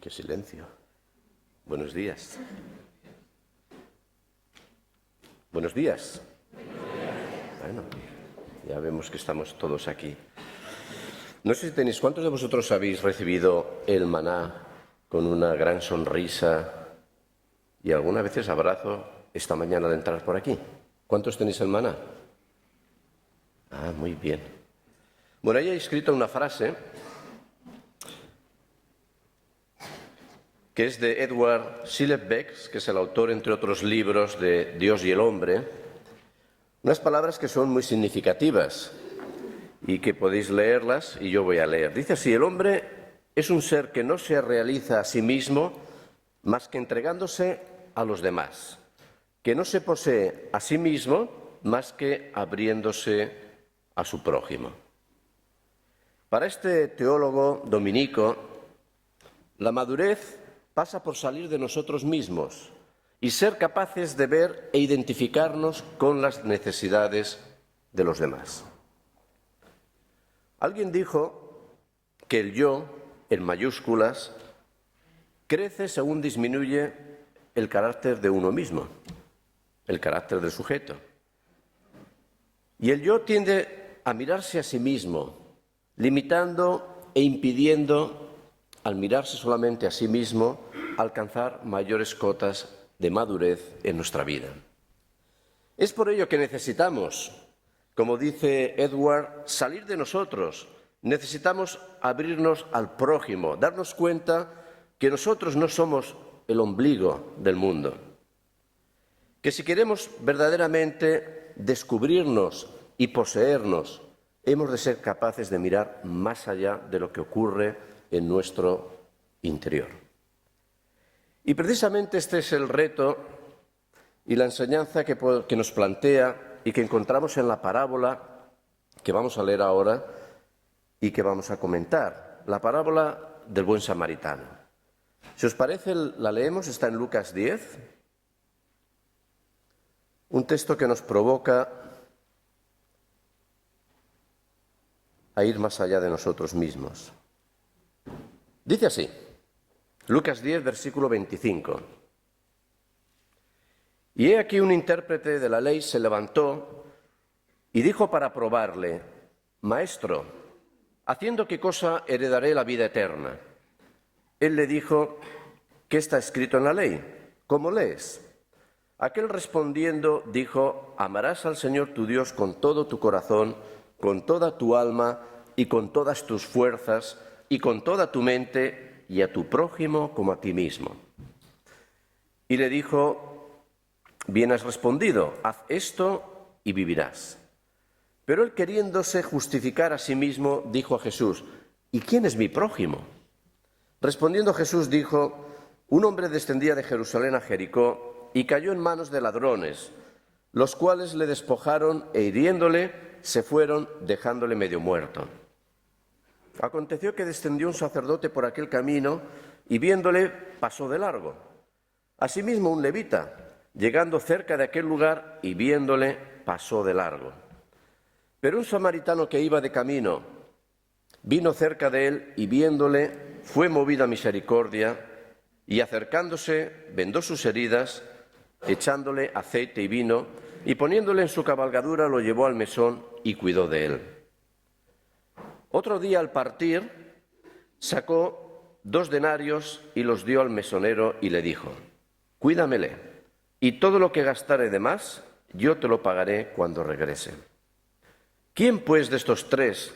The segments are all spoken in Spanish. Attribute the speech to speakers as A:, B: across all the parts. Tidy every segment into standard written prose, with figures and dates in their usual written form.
A: qué silencio. Buenos días. Buenos días. Bueno, ya vemos que estamos todos aquí. No sé si tenéis, ¿cuántos de vosotros habéis recibido el maná con una gran sonrisa y algunas veces abrazo esta mañana de entrar por aquí? ¿Cuántos tenéis el maná? Ah, muy bien. Bueno, ahí he escrito una frase que es de Edward Schillebeeck, que es el autor, entre otros libros, de Dios y el hombre. Unas palabras que son muy significativas y que podéis leerlas, y yo voy a leer. Dice así: el hombre es un ser que no se realiza a sí mismo más que entregándose a los demás, que no se posee a sí mismo más que abriéndose a su prójimo. Para este teólogo dominico, la madurez pasa por salir de nosotros mismos y ser capaces de ver e identificarnos con las necesidades de los demás. Alguien dijo que el yo, en mayúsculas, crece según disminuye el carácter de uno mismo, el carácter del sujeto. Y el yo tiende a mirarse a sí mismo, limitando e impidiendo, al mirarse solamente a sí mismo, alcanzar mayores cotas de madurez en nuestra vida. Es por ello que necesitamos, como dice Edward, salir de nosotros. Necesitamos abrirnos al prójimo, darnos cuenta que nosotros no somos el ombligo del mundo. Que si queremos verdaderamente descubrirnos y poseernos, hemos de ser capaces de mirar más allá de lo que ocurre en nuestro interior. Y precisamente este es el reto y la enseñanza que nos plantea y que encontramos en la parábola que vamos a leer ahora y que vamos a comentar, la parábola del buen samaritano. Si os parece, la leemos, está en Lucas 10, un texto que nos provoca a ir más allá de nosotros mismos. Dice así, Lucas 10, versículo 25. Y he aquí un intérprete de la ley se levantó y dijo para probarle: Maestro, ¿haciendo qué cosa heredaré la vida eterna? Él le dijo: ¿qué está escrito en la ley? ¿Cómo lees? Aquel respondiendo dijo: amarás al Señor tu Dios con todo tu corazón, con toda tu alma y con todas tus fuerzas y con toda tu mente, y a tu prójimo como a ti mismo. Y le dijo: bien has respondido, haz esto y vivirás. Pero él, queriéndose justificar a sí mismo, dijo a Jesús: ¿y quién es mi prójimo? Respondiendo Jesús dijo: un hombre descendía de Jerusalén a Jericó y cayó en manos de ladrones, los cuales le despojaron e hiriéndole se fueron, dejándole medio muerto. Aconteció que descendió un sacerdote por aquel camino y viéndole pasó de largo. Asimismo un levita, llegando cerca de aquel lugar y viéndole pasó de largo. Pero un samaritano que iba de camino vino cerca de él y viéndole fue movido a misericordia y acercándose vendó sus heridas, echándole aceite y vino y poniéndole en su cabalgadura lo llevó al mesón y cuidó de él. Otro día al partir sacó 2 denarios y los dio al mesonero y le dijo: cuídamele, y todo lo que gastare de más yo te lo pagaré cuando regrese. ¿Quién pues de estos 3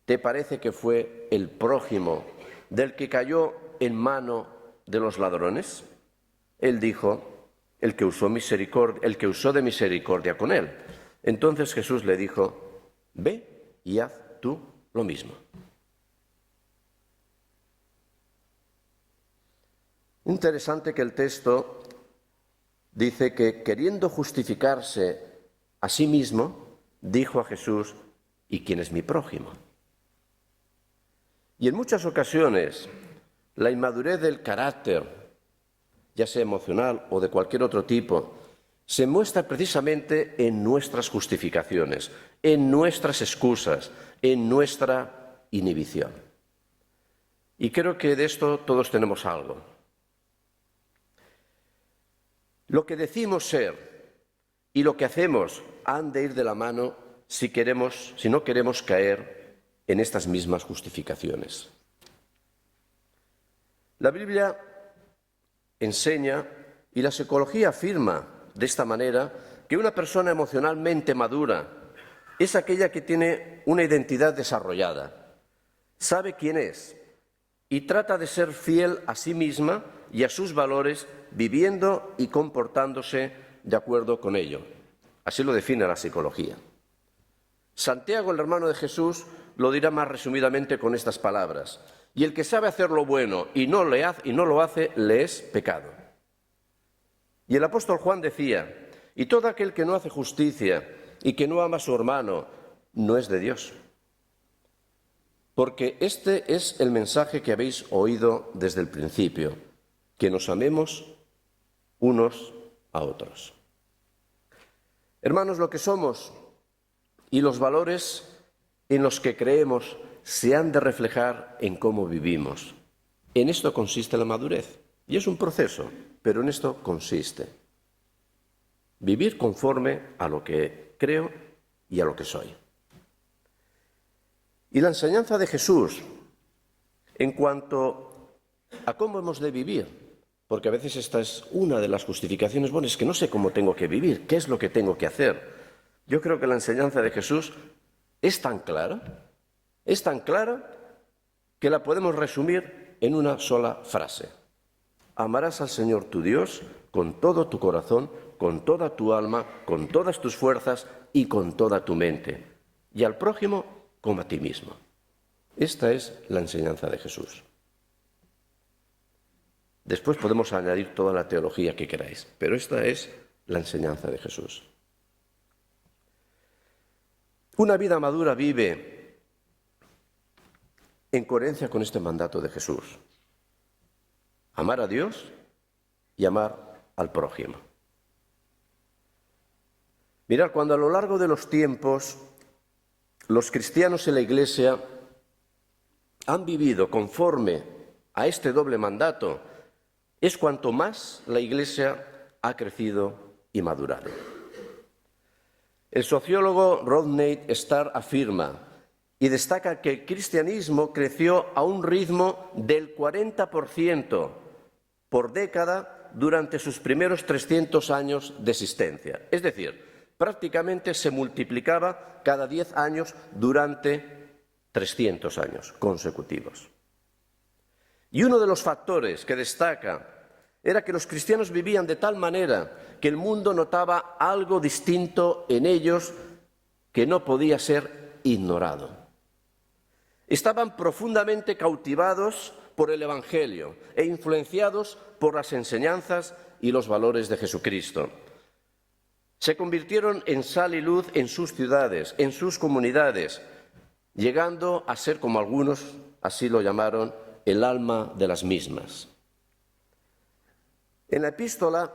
A: te parece que fue el prójimo del que cayó en mano de los ladrones? Él dijo: el que usó de misericordia con él. Entonces Jesús le dijo: ve y haz tú lo mismo. Interesante que el texto dice que, queriendo justificarse a sí mismo, dijo a Jesús: ¿y quién es mi prójimo? Y en muchas ocasiones la inmadurez del carácter, ya sea emocional o de cualquier otro tipo, se muestra precisamente en nuestras justificaciones, en nuestras excusas, en nuestra inhibición. Y creo que de esto todos tenemos algo. Lo que decimos ser y lo que hacemos han de ir de la mano si no queremos caer en estas mismas justificaciones. La Biblia enseña y la psicología afirma de esta manera que una persona emocionalmente madura es aquella que tiene una identidad desarrollada, sabe quién es y trata de ser fiel a sí misma y a sus valores, viviendo y comportándose de acuerdo con ello. Así lo define la psicología. Santiago, el hermano de Jesús, lo dirá más resumidamente con estas palabras: y el que sabe hacer lo bueno y no lo hace, le es pecado. Y el apóstol Juan decía: y todo aquel que no hace justicia y que no ama a su hermano, no es de Dios. Porque este es el mensaje que habéis oído desde el principio, que nos amemos unos a otros. Hermanos, lo que somos y los valores en los que creemos se han de reflejar en cómo vivimos. En esto consiste la madurez. Y es un proceso, pero en esto consiste. Vivir conforme a lo que creo y a lo que soy. Y la enseñanza de Jesús en cuanto a cómo hemos de vivir, porque a veces esta es una de las justificaciones, bueno, es que no sé cómo tengo que vivir, qué es lo que tengo que hacer. Yo creo que la enseñanza de Jesús es tan clara que la podemos resumir en una sola frase. Amarás al Señor tu Dios con todo tu corazón, con toda tu alma, con todas tus fuerzas y con toda tu mente, y al prójimo como a ti mismo. Esta es la enseñanza de Jesús. Después podemos añadir toda la teología que queráis, pero esta es la enseñanza de Jesús. Una vida madura vive en coherencia con este mandato de Jesús: amar a Dios y amar al prójimo. Mirad, cuando a lo largo de los tiempos los cristianos en la Iglesia han vivido conforme a este doble mandato, es cuanto más la Iglesia ha crecido y madurado. El sociólogo Rodney Starr afirma y destaca que el cristianismo creció a un ritmo del 40% por década durante sus primeros 300 años de existencia. Es decir, prácticamente se multiplicaba cada 10 años durante 300 años consecutivos. Y uno de los factores que destaca era que los cristianos vivían de tal manera que el mundo notaba algo distinto en ellos que no podía ser ignorado. Estaban profundamente cautivados por el Evangelio e influenciados por las enseñanzas y los valores de Jesucristo. Se convirtieron en sal y luz en sus ciudades, en sus comunidades, llegando a ser, como algunos así lo llamaron, el alma de las mismas. En la epístola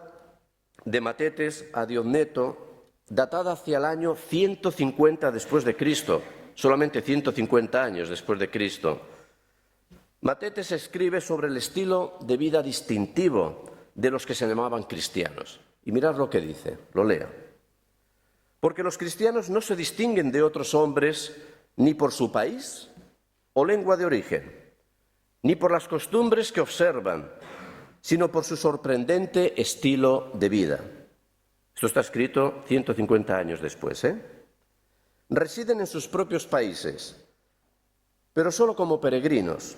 A: de Matetes a Diogneto, datada hacia el año 150 después de Cristo, solamente 150 años después de Cristo, Matetes escribe sobre el estilo de vida distintivo de los que se llamaban cristianos. Y mirad lo que dice, lo leo. Porque los cristianos no se distinguen de otros hombres ni por su país o lengua de origen, ni por las costumbres que observan, sino por su sorprendente estilo de vida. Esto está escrito 150 años después, Residen en sus propios países, pero solo como peregrinos.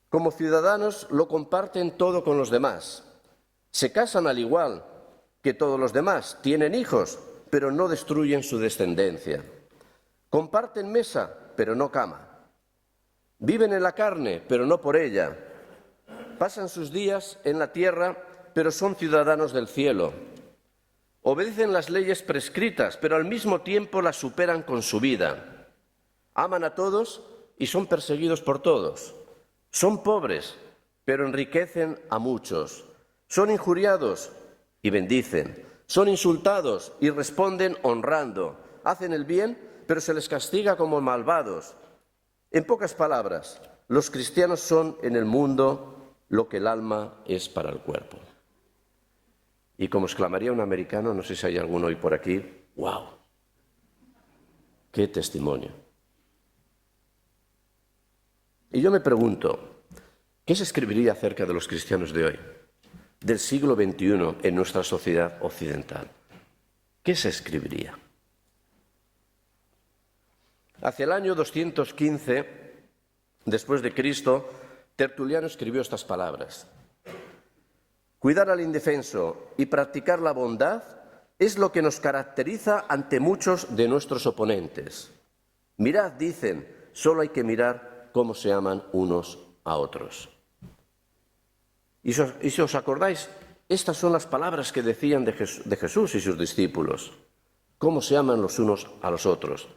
A: Como ciudadanos lo comparten todo con los demás. Se casan al igual que todos los demás, tienen hijos, pero no destruyen su descendencia. Comparten mesa, pero no cama. Viven en la carne, pero no por ella. Pasan sus días en la tierra, pero son ciudadanos del cielo. Obedecen las leyes prescritas, pero al mismo tiempo las superan con su vida. Aman a todos y son perseguidos por todos. Son pobres, pero enriquecen a muchos. Son injuriados y bendicen. Son insultados y responden honrando. Hacen el bien, pero se les castiga como malvados. En pocas palabras, los cristianos son en el mundo lo que el alma es para el cuerpo. Y como exclamaría un americano, no sé si hay alguno hoy por aquí, ¡wow! ¡Qué testimonio! Y yo me pregunto, ¿qué se escribiría acerca de los cristianos de hoy, del siglo XXI, en nuestra sociedad occidental? ¿Qué se escribiría? Hacia el año 215, después de Cristo, Tertuliano escribió estas palabras: cuidar al indefenso y practicar la bondad es lo que nos caracteriza ante muchos de nuestros oponentes. Mirad, dicen, solo hay que mirar cómo se aman unos a otros. Y si os acordáis, estas son las palabras que decían de Jesús y sus discípulos. Cómo se aman los unos a los otros.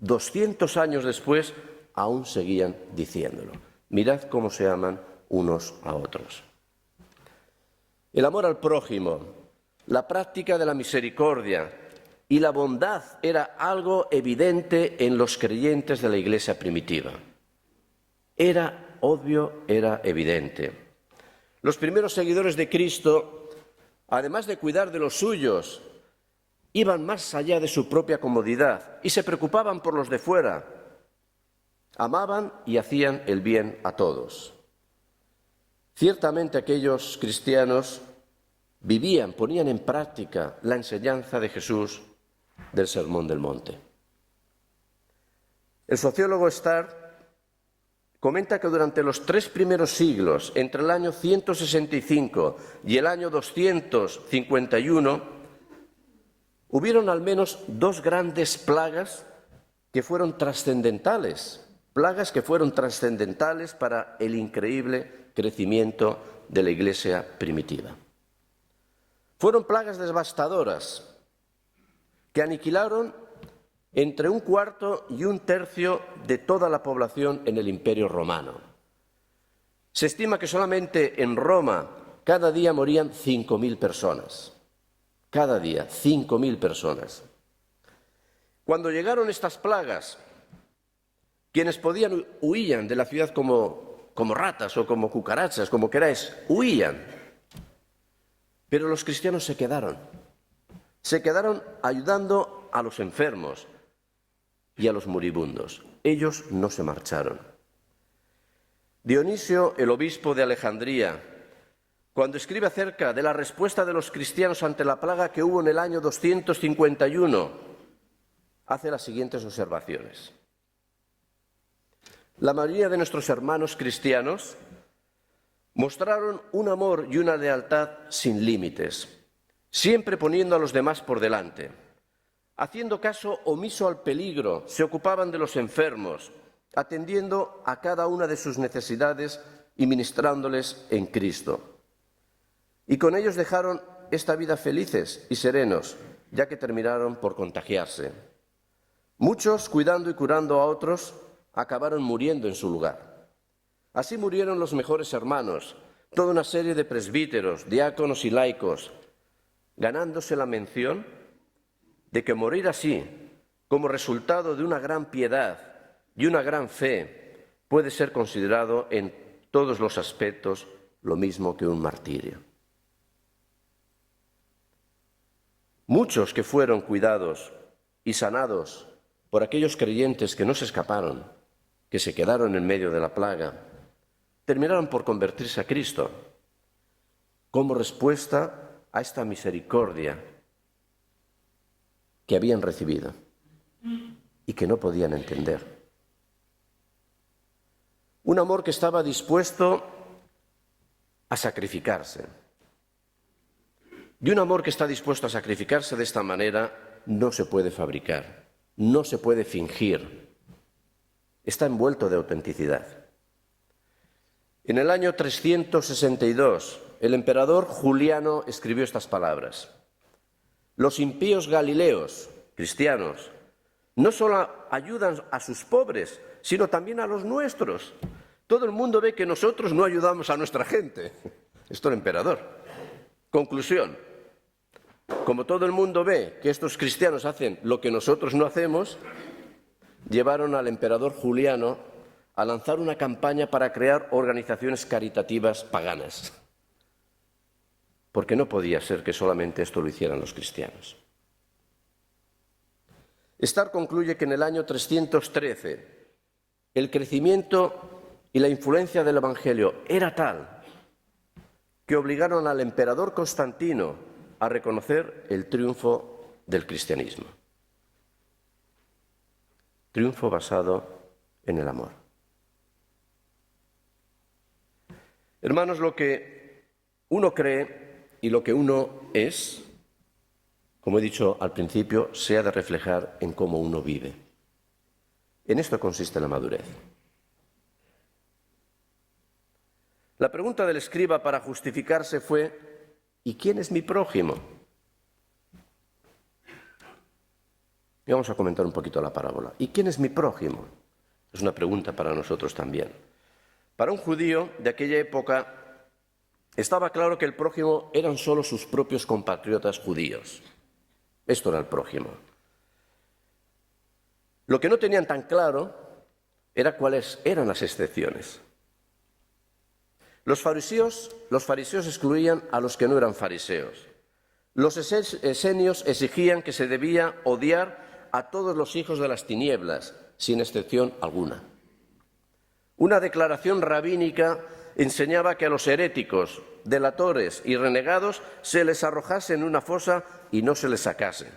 A: 200 años después, aún seguían diciéndolo. Mirad cómo se aman unos a otros. El amor al prójimo, la práctica de la misericordia y la bondad era algo evidente en los creyentes de la Iglesia primitiva. Era obvio, era evidente. Los primeros seguidores de Cristo, además de cuidar de los suyos, iban más allá de su propia comodidad y se preocupaban por los de fuera. Amaban y hacían el bien a todos. Ciertamente aquellos cristianos vivían, ponían en práctica la enseñanza de Jesús del Sermón del Monte. El sociólogo Starr comenta que durante los 3 primeros siglos, entre el año 165 y el año 251, hubieron al menos 2 grandes plagas que fueron trascendentales, para el increíble crecimiento de la Iglesia primitiva. Fueron plagas devastadoras que aniquilaron entre 1/4 y 1/3 de toda la población en el Imperio Romano. Se estima que solamente en Roma cada día morían 5.000 personas. Cada día, 5.000 personas. Cuando llegaron estas plagas, quienes podían huían de la ciudad como ratas o como cucarachas, como queráis, huían. Pero los cristianos se quedaron ayudando a los enfermos y a los moribundos. Ellos no se marcharon. Dionisio, el obispo de Alejandría, cuando escribe acerca de la respuesta de los cristianos ante la plaga que hubo en el año 251, hace las siguientes observaciones. La mayoría de nuestros hermanos cristianos mostraron un amor y una lealtad sin límites, siempre poniendo a los demás por delante. Haciendo caso omiso al peligro, se ocupaban de los enfermos, atendiendo a cada una de sus necesidades y ministrándoles en Cristo. Y con ellos dejaron esta vida felices y serenos, ya que terminaron por contagiarse. Muchos, cuidando y curando a otros, acabaron muriendo en su lugar. Así murieron los mejores hermanos, toda una serie de presbíteros, diáconos y laicos, ganándose la mención de que morir así, como resultado de una gran piedad y una gran fe, puede ser considerado en todos los aspectos lo mismo que un martirio. Muchos que fueron cuidados y sanados por aquellos creyentes que no se escaparon, que se quedaron en medio de la plaga, terminaron por convertirse a Cristo como respuesta a esta misericordia que habían recibido y que no podían entender. Un amor que estaba dispuesto a sacrificarse. Y un amor que está dispuesto a sacrificarse de esta manera no se puede fabricar, no se puede fingir. Está envuelto de autenticidad. En el año 362, el emperador Juliano escribió estas palabras: los impíos galileos, cristianos, no solo ayudan a sus pobres, sino también a los nuestros. Todo el mundo ve que nosotros no ayudamos a nuestra gente. Esto el emperador. Conclusión: como todo el mundo ve que estos cristianos hacen lo que nosotros no hacemos, llevaron al emperador Juliano a lanzar una campaña para crear organizaciones caritativas paganas, porque no podía ser que solamente esto lo hicieran los cristianos. Starr concluye que en el año 313 el crecimiento y la influencia del Evangelio era tal que obligaron al emperador Constantino a reconocer el triunfo del cristianismo. Triunfo basado en el amor. Hermanos, lo que uno cree y lo que uno es, como he dicho al principio, se ha de reflejar en cómo uno vive. En esto consiste la madurez. La pregunta del escriba para justificarse fue: ¿y quién es mi prójimo? Y vamos a comentar un poquito la parábola. ¿Y quién es mi prójimo? Es una pregunta para nosotros también. Para un judío de aquella época estaba claro que el prójimo eran solo sus propios compatriotas judíos. Esto era el prójimo. Lo que no tenían tan claro era cuáles eran las excepciones. Los fariseos excluían a los que no eran fariseos. Los esenios exigían que se debía odiar a todos los hijos de las tinieblas, sin excepción alguna. Una declaración rabínica enseñaba que a los heréticos, delatores y renegados se les arrojase en una fosa y no se les sacase.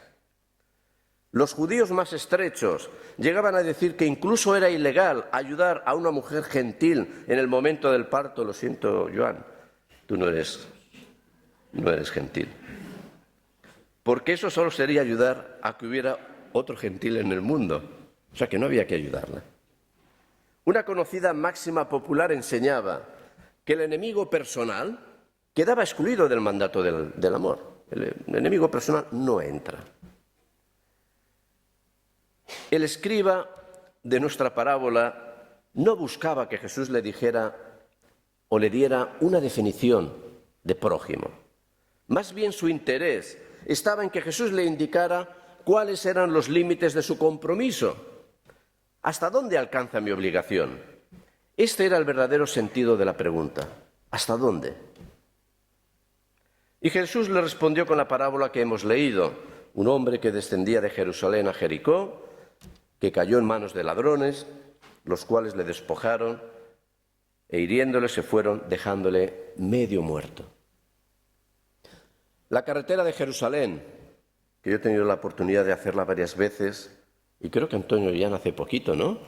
A: Los judíos más estrechos llegaban a decir que incluso era ilegal ayudar a una mujer gentil en el momento del parto. Lo siento, Joan, tú no eres gentil. Porque eso solo sería ayudar a que hubiera otro gentil en el mundo. O sea que no había que ayudarla. Una conocida máxima popular enseñaba que el enemigo personal quedaba excluido del mandato del amor. El enemigo personal no entra. El escriba de nuestra parábola no buscaba que Jesús le dijera o le diera una definición de prójimo. Más bien su interés estaba en que Jesús le indicara cuáles eran los límites de su compromiso. ¿Hasta dónde alcanza mi obligación? Este era el verdadero sentido de la pregunta. ¿Hasta dónde? Y Jesús le respondió con la parábola que hemos leído. Un hombre que descendía de Jerusalén a Jericó, que cayó en manos de ladrones, los cuales le despojaron e hiriéndole se fueron, dejándole medio muerto. La carretera de Jerusalén, que yo he tenido la oportunidad de hacerla varias veces, y creo que Antonio ya hace poquito, ¿no?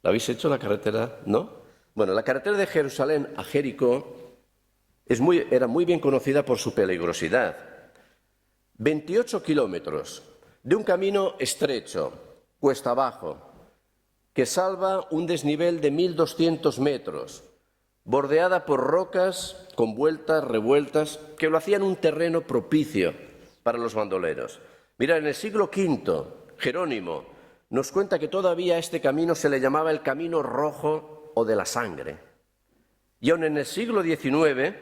A: ¿La habéis hecho la carretera? ¿No? Bueno, la carretera de Jerusalén a Jericó era muy bien conocida por su peligrosidad. 28 kilómetros de un camino estrecho, cuesta abajo, que salva un desnivel de 1.200 metros, bordeada por rocas con vueltas, revueltas, que lo hacían un terreno propicio para los bandoleros. Mira, en el siglo V, Jerónimo nos cuenta que todavía a este camino se le llamaba el Camino Rojo o de la Sangre. Y aun en el siglo XIX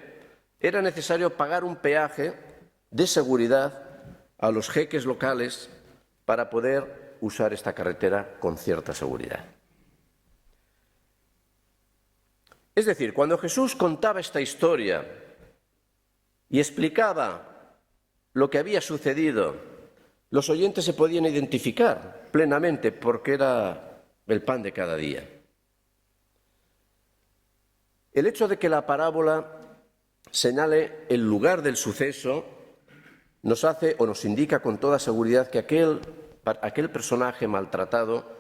A: era necesario pagar un peaje de seguridad a los jeques locales para poder usar esta carretera con cierta seguridad. Es decir, cuando Jesús contaba esta historia y explicaba lo que había sucedido, los oyentes se podían identificar plenamente porque era el pan de cada día. El hecho de que la parábola señale el lugar del suceso nos hace o nos indica con toda seguridad que aquel personaje maltratado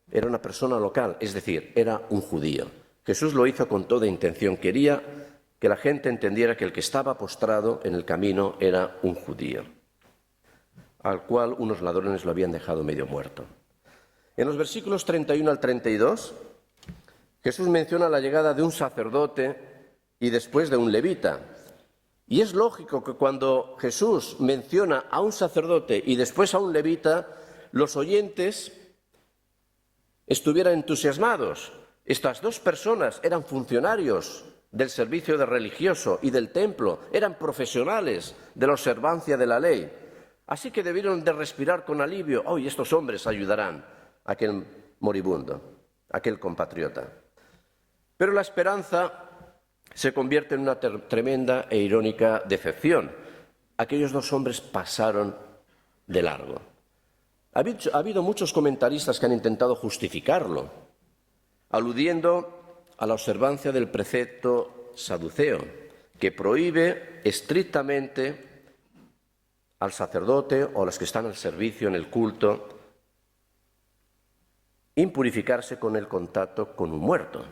A: era una persona local, es decir, era un judío. Jesús lo hizo con toda intención. Quería que la gente entendiera que el que estaba postrado en el camino era un judío, al cual unos ladrones lo habían dejado medio muerto. En los versículos 31 al 32, Jesús menciona la llegada de un sacerdote y después de un levita. Y es lógico que cuando Jesús menciona a un sacerdote y después a un levita, los oyentes estuvieran entusiasmados. Estas dos personas eran funcionarios del servicio de religioso y del templo, eran profesionales de la observancia de la ley. Así que debieron de respirar con alivio. ¡Oh, y estos hombres ayudarán a aquel moribundo, a aquel compatriota! Pero la esperanza se convierte en una tremenda e irónica decepción. Aquellos dos hombres pasaron de largo. Ha habido muchos comentaristas que han intentado justificarlo, aludiendo a la observancia del precepto saduceo, que prohíbe estrictamente al sacerdote o a los que están al servicio en el culto impurificarse con el contacto con un muerto.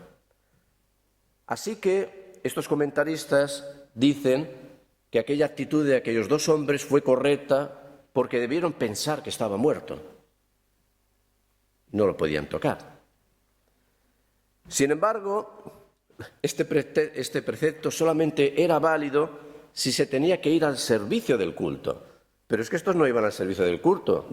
A: Así que estos comentaristas dicen que aquella actitud de aquellos dos hombres fue correcta porque debieron pensar que estaba muerto. No lo podían tocar. Sin embargo, este precepto solamente era válido si se tenía que ir al servicio del culto. Pero es que estos no iban al servicio del culto,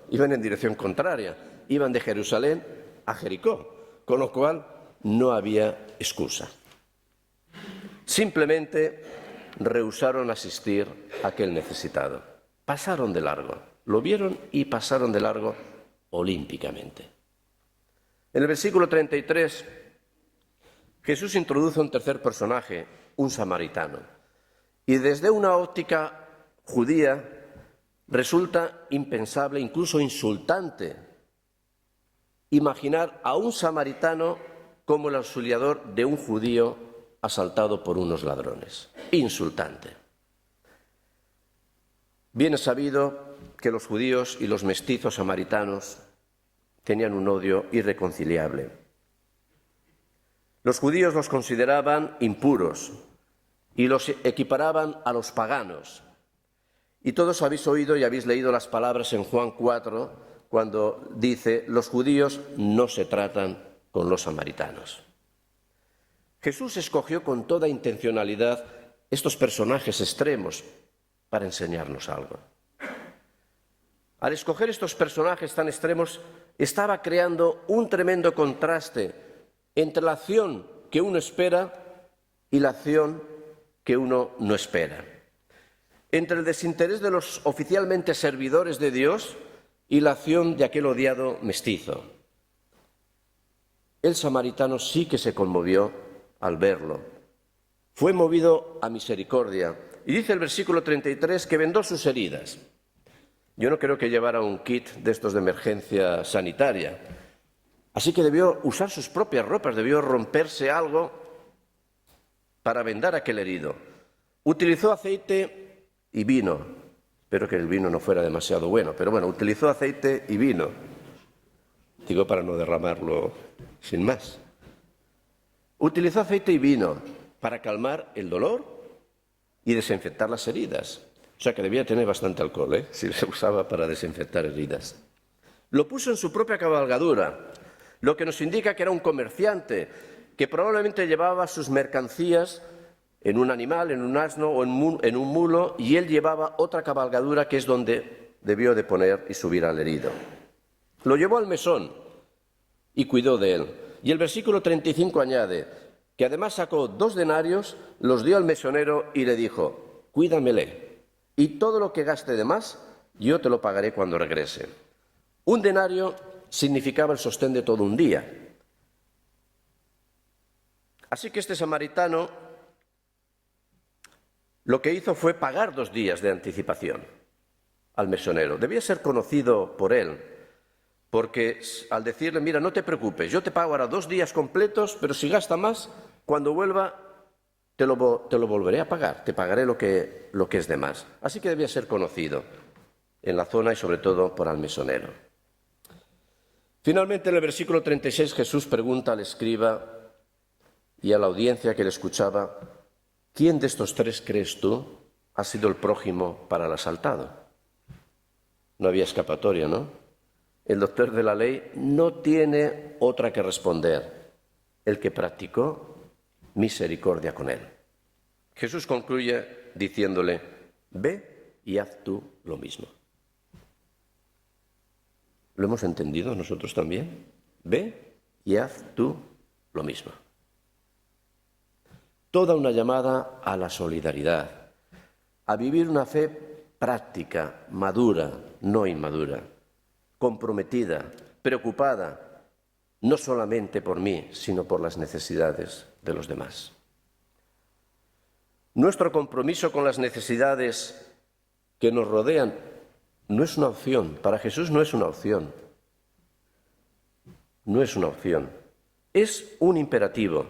A: iban en dirección contraria, iban de Jerusalén a Jericó, con lo cual no había excusa. Simplemente rehusaron asistir a aquel necesitado. Pasaron de largo, lo vieron y pasaron de largo olímpicamente. En el versículo 33, Jesús introduce un tercer personaje, un samaritano. Y desde una óptica judía resulta impensable, incluso insultante, imaginar a un samaritano como el auxiliador de un judío asaltado por unos ladrones. Insultante. Bien es sabido que los judíos y los mestizos samaritanos tenían un odio irreconciliable. Los judíos los consideraban impuros y los equiparaban a los paganos. Y todos habéis oído y habéis leído las palabras en Juan 4, cuando dice: los judíos no se tratan con los samaritanos. Jesús escogió con toda intencionalidad estos personajes extremos para enseñarnos algo. Al escoger estos personajes tan extremos, estaba creando un tremendo contraste entre la acción que uno espera y la acción que uno no espera. Entre el desinterés de los oficialmente servidores de Dios y la acción de aquel odiado mestizo. El samaritano sí que se conmovió al verlo. Fue movido a misericordia. Y dice el versículo 33 que vendó sus heridas. Yo no creo que llevara un kit de estos de emergencia sanitaria. Así que debió usar sus propias ropas, debió romperse algo para vendar a aquel herido. Utilizó aceite y vino. Espero que el vino no fuera demasiado bueno, pero bueno, utilizó aceite y vino. Digo, para no derramarlo sin más. Utilizó aceite y vino para calmar el dolor y desinfectar las heridas. O sea que debía tener bastante alcohol, si se usaba para desinfectar heridas. Lo puso en su propia cabalgadura, lo que nos indica que era un comerciante que probablemente llevaba sus mercancías en un animal, en un asno o en un mulo, y él llevaba otra cabalgadura que es donde debió de poner y subir al herido. Lo llevó al mesón y cuidó de él. Y el versículo 35 añade que además sacó 2 denarios, los dio al mesonero y le dijo: cuídamele, y todo lo que gaste de más, yo te lo pagaré cuando regrese. Un denario significaba el sostén de todo un día. Así que este samaritano lo que hizo fue pagar 2 días de anticipación al mesonero. Debía ser conocido por él, porque al decirle: mira, no te preocupes, yo te pago ahora 2 días completos, pero si gasta más, cuando vuelva te lo volveré a pagar, te pagaré lo que es de más. Así que debía ser conocido en la zona y sobre todo por el mesonero. Finalmente, en el versículo 36, Jesús pregunta al escriba y a la audiencia que le escuchaba: ¿quién de estos 3 crees tú ha sido el prójimo para el asaltado? No había escapatoria, ¿no? El doctor de la ley no tiene otra que responder: el que practicó misericordia con él. Jesús concluye diciéndole: ve y haz tú lo mismo. ¿Lo hemos entendido nosotros también? Ve y haz tú lo mismo. Toda una llamada a la solidaridad, a vivir una fe práctica, madura, no inmadura, comprometida, preocupada no solamente por mí, sino por las necesidades de los demás. Nuestro compromiso con las necesidades que nos rodean no es una opción. Para Jesús no es una opción. No es una opción. Es un imperativo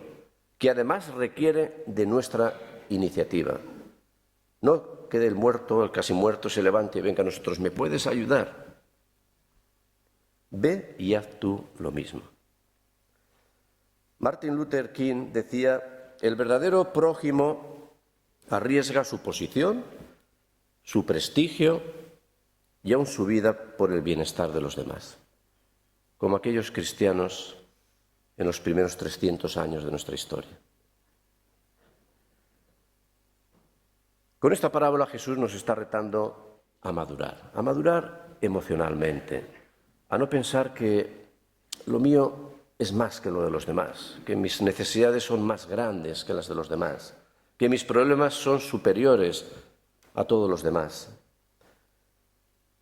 A: que además requiere de nuestra iniciativa. No que el muerto, el casi muerto, se levante y venga a nosotros. ¿Me puedes ayudar? Ve y haz tú lo mismo. Martin Luther King decía: el verdadero prójimo arriesga su posición, su prestigio y aún su vida por el bienestar de los demás, como aquellos cristianos en los primeros 300 años de nuestra historia. Con esta parábola Jesús nos está retando a madurar emocionalmente, a no pensar que lo mío es más que lo de los demás, que mis necesidades son más grandes que las de los demás, que mis problemas son superiores a todos los demás.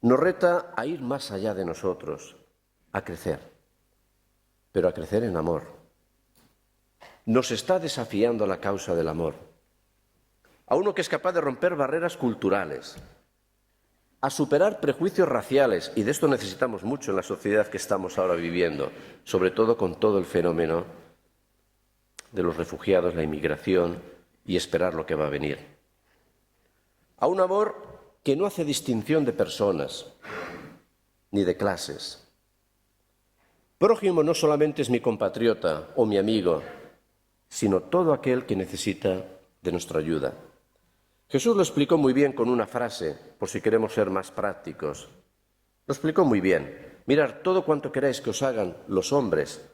A: Nos reta a ir más allá de nosotros, a crecer, pero a crecer en amor. Nos está desafiando a la causa del amor, a uno que es capaz de romper barreras culturales, a superar prejuicios raciales, y de esto necesitamos mucho en la sociedad que estamos ahora viviendo, sobre todo con todo el fenómeno de los refugiados, la inmigración y esperar lo que va a venir. A un amor que no hace distinción de personas ni de clases. Prójimo no solamente es mi compatriota o mi amigo, sino todo aquel que necesita de nuestra ayuda. Jesús lo explicó muy bien con una frase, por si queremos ser más prácticos. Lo explicó muy bien. Mirad, todo cuanto queráis que os hagan los hombres,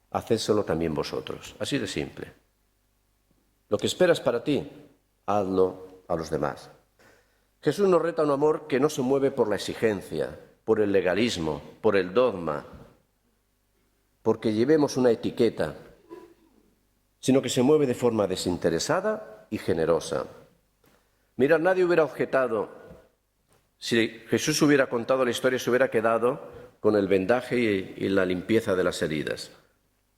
A: hacédselo también vosotros. Así de simple. Lo que esperas para ti, hazlo a los demás. Jesús nos reta a un amor que no se mueve por la exigencia, por el legalismo, por el dogma, porque llevemos una etiqueta, sino que se mueve de forma desinteresada y generosa. Mira, nadie hubiera objetado, si Jesús hubiera contado la historia, se hubiera quedado con el vendaje y la limpieza de las heridas.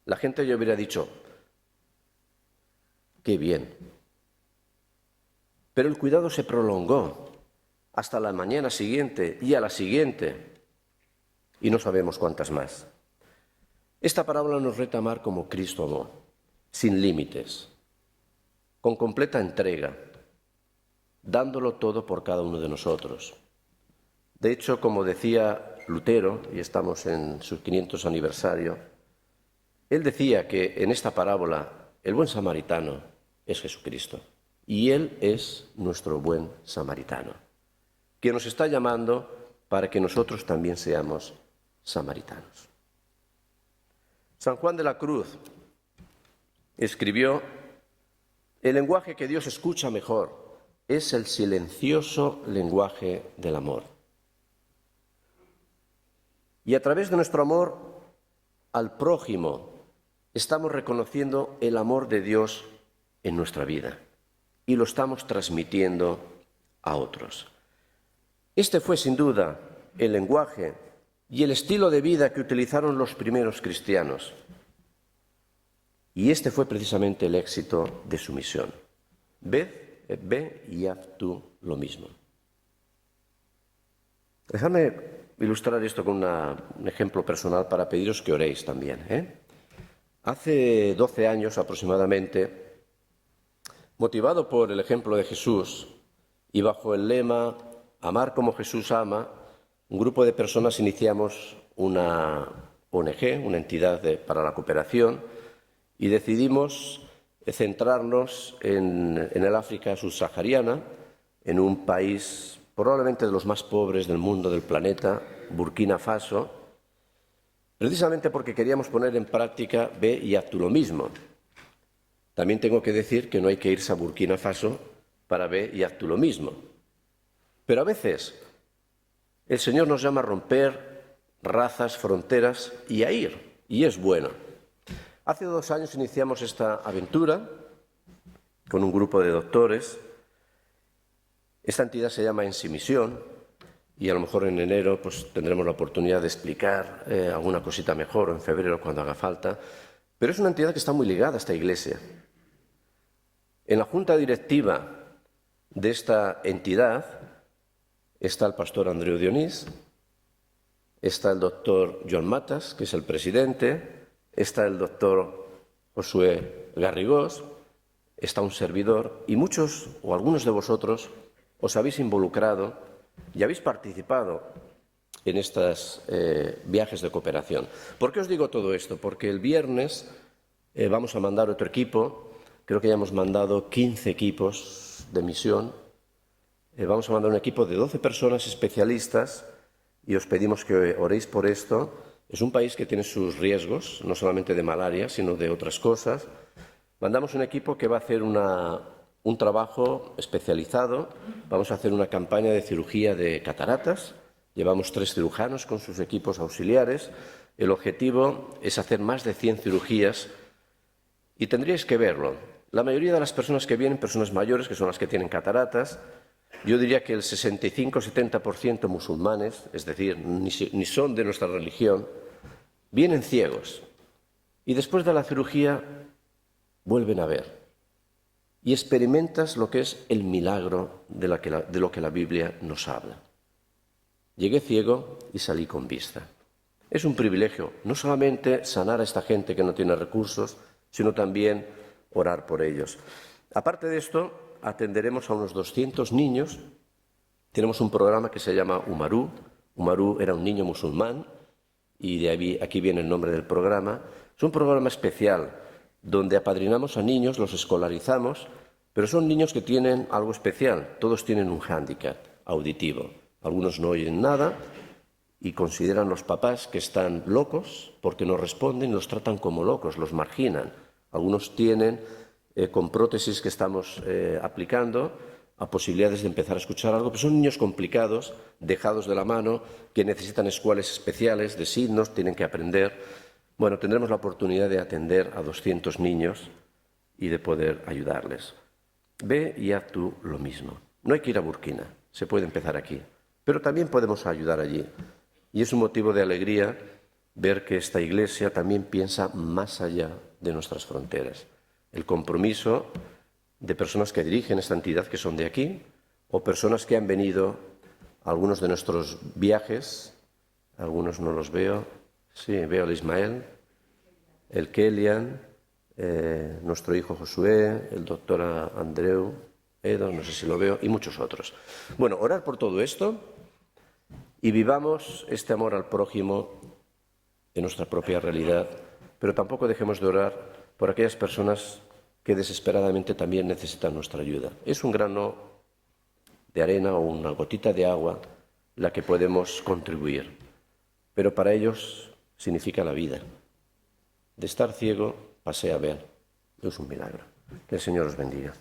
A: La gente ya hubiera dicho: qué bien. Pero el cuidado se prolongó hasta la mañana siguiente y a la siguiente, y no sabemos cuántas más. Esta parábola nos reta a amar como Cristo amó, sin límites, con completa entrega, dándolo todo por cada uno de nosotros. De hecho, como decía Lutero, y estamos en su 500 aniversario, él decía que en esta parábola el buen samaritano es Jesucristo, y Él es nuestro buen samaritano, que nos está llamando para que nosotros también seamos samaritanos. San Juan de la Cruz escribió: el lenguaje que Dios escucha mejor es el silencioso lenguaje del amor. Y a través de nuestro amor al prójimo estamos reconociendo el amor de Dios en nuestra vida y lo estamos transmitiendo a otros. Este fue sin duda el lenguaje y el estilo de vida que utilizaron los primeros cristianos. Y este fue precisamente el éxito de su misión. Ve y haz tú lo mismo. Dejadme ilustrar esto con un ejemplo personal para pediros que oréis también. Hace 12 años aproximadamente, motivado por el ejemplo de Jesús y bajo el lema Amar como Jesús ama, un grupo de personas iniciamos una ONG, una entidad para la cooperación, y decidimos centrarnos en el África subsahariana, en un país probablemente de los más pobres del mundo, del planeta, Burkina Faso, precisamente porque queríamos poner en práctica ve y haz tú lo mismo. También tengo que decir que no hay que irse a Burkina Faso para ve y haz tú lo mismo. Pero a veces el Señor nos llama a romper razas, fronteras y a ir, y es bueno. Hace 2 años iniciamos esta aventura con un grupo de doctores. Esta entidad se llama Ensimisión y a lo mejor en enero pues, tendremos la oportunidad de explicar alguna cosita mejor, o en febrero cuando haga falta. Pero es una entidad que está muy ligada a esta Iglesia. En la junta directiva de esta entidad está el pastor Andreu Dionís, está el doctor Joan Matas, que es el presidente, está el doctor Josué Garrigós, está un servidor, y muchos o algunos de vosotros os habéis involucrado y habéis participado en estos viajes de cooperación. ¿Por qué os digo todo esto? Porque el viernes vamos a mandar otro equipo, creo que ya hemos mandado 15 equipos de misión, vamos a mandar un equipo de 12 personas especialistas y os pedimos que oréis por esto. Es un país que tiene sus riesgos, no solamente de malaria, sino de otras cosas. Mandamos un equipo que va a hacer un trabajo especializado. Vamos a hacer una campaña de cirugía de cataratas. Llevamos 3 cirujanos con sus equipos auxiliares. El objetivo es hacer más de 100 cirugías y tendríais que verlo. La mayoría de las personas que vienen, personas mayores, que son las que tienen cataratas, yo diría que el 65-70% musulmanes, es decir, ni son de nuestra religión, vienen ciegos y después de la cirugía vuelven a ver y experimentas lo que es el milagro de lo que la Biblia nos habla. Llegué ciego y salí con vista. Es un privilegio no solamente sanar a esta gente que no tiene recursos, sino también orar por ellos. Aparte de esto, atenderemos a unos 200 niños. Tenemos un programa que se llama Umaru. Umaru era un niño musulmán y aquí viene el nombre del programa. Es un programa especial donde apadrinamos a niños, los escolarizamos, pero son niños que tienen algo especial. Todos tienen un hándicap auditivo. Algunos no oyen nada y consideran los papás que están locos porque no responden, los tratan como locos, los marginan. Algunos tienen con prótesis que estamos aplicando a posibilidades de empezar a escuchar algo, pero son niños complicados, dejados de la mano, que necesitan escuelas especiales de signos, tienen que aprender. Bueno, tendremos la oportunidad de atender a 200 niños y de poder ayudarles. Ve y haz tú lo mismo. No hay que ir a Burkina, se puede empezar aquí, pero también podemos ayudar allí. Y es un motivo de alegría ver que esta Iglesia también piensa más allá de nuestras fronteras. El compromiso de personas que dirigen esta entidad, que son de aquí, o personas que han venido a algunos de nuestros viajes, algunos no los veo, sí, veo al Ismael, el Kelian, nuestro hijo Josué, el doctor Andreu, Edo, no sé si lo veo, y muchos otros. Bueno, orar por todo esto y vivamos este amor al prójimo en nuestra propia realidad, pero tampoco dejemos de orar por aquellas personas que desesperadamente también necesitan nuestra ayuda. Es un grano de arena o una gotita de agua la que podemos contribuir, pero para ellos significa la vida. De estar ciego pasé a ver. Es un milagro. Que el Señor os bendiga.